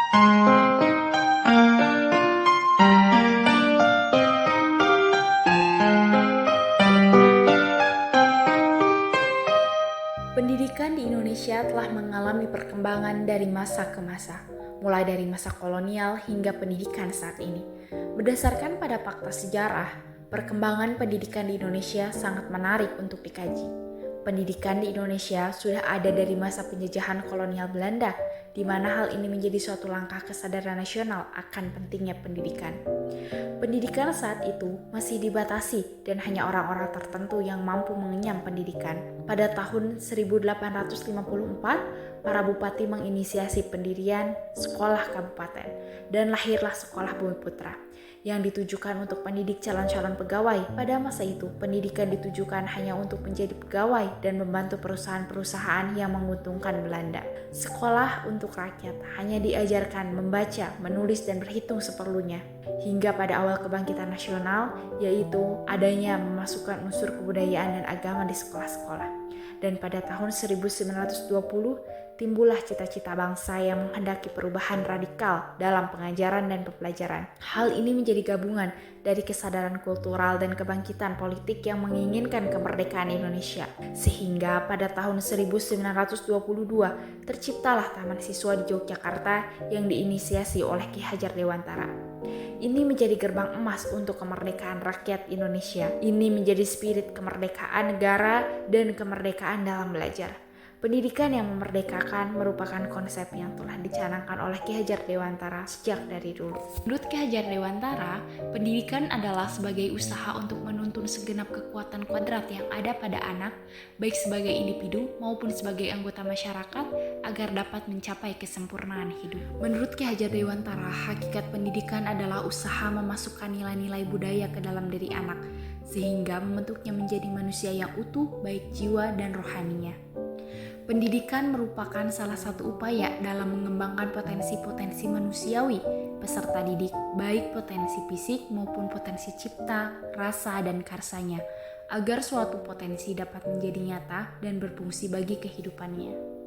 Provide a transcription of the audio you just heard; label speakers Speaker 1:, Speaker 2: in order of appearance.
Speaker 1: Pendidikan di Indonesia telah mengalami perkembangan dari masa ke masa, mulai dari masa kolonial hingga pendidikan saat ini. Berdasarkan pada fakta sejarah, perkembangan pendidikan di Indonesia sangat menarik untuk dikaji. Pendidikan di Indonesia sudah ada dari masa penjajahan kolonial Belanda, di mana hal ini menjadi suatu langkah kesadaran nasional akan pentingnya pendidikan. Pendidikan saat itu masih dibatasi dan hanya orang-orang tertentu yang mampu mengenyam pendidikan. Pada tahun 1854, para bupati menginisiasi pendirian sekolah kabupaten dan lahirlah Sekolah Bumi Putra yang ditujukan untuk mendidik calon-calon pegawai. Pada masa itu, pendidikan ditujukan hanya untuk menjadi pegawai dan membantu perusahaan-perusahaan yang menguntungkan Belanda. Sekolah untuk rakyat hanya diajarkan membaca, menulis, dan berhitung seperlunya. Hingga pada awal kebangkitan nasional, yaitu adanya memasukkan unsur kebudayaan dan agama di sekolah-sekolah. Dan pada tahun 1920, timbullah cita-cita bangsa yang menghendaki perubahan radikal dalam pengajaran dan pembelajaran. Hal ini menjadi gabungan dari kesadaran kultural dan kebangkitan politik yang menginginkan kemerdekaan Indonesia. Sehingga pada tahun 1922 terciptalah Taman Siswa di Yogyakarta yang diinisiasi oleh Ki Hajar Dewantara. Ini menjadi gerbang emas untuk kemerdekaan rakyat Indonesia. Ini menjadi spirit kemerdekaan negara dan kemerdekaan dalam belajar. Pendidikan yang memerdekakan merupakan konsep yang telah dicanangkan oleh Ki Hajar Dewantara sejak dari dulu. Menurut Ki Hajar Dewantara, pendidikan adalah sebagai usaha untuk menuntun segenap kekuatan kodrat yang ada pada anak, baik sebagai individu maupun sebagai anggota masyarakat, agar dapat mencapai kesempurnaan hidup. Menurut Ki Hajar Dewantara, hakikat pendidikan adalah usaha memasukkan nilai-nilai budaya ke dalam diri anak, sehingga membentuknya menjadi manusia yang utuh baik jiwa dan rohaninya. Pendidikan merupakan salah satu upaya dalam mengembangkan potensi-potensi manusiawi peserta didik, baik potensi fisik maupun potensi cipta, rasa, dan karsanya, agar suatu potensi dapat menjadi nyata dan berfungsi bagi kehidupannya.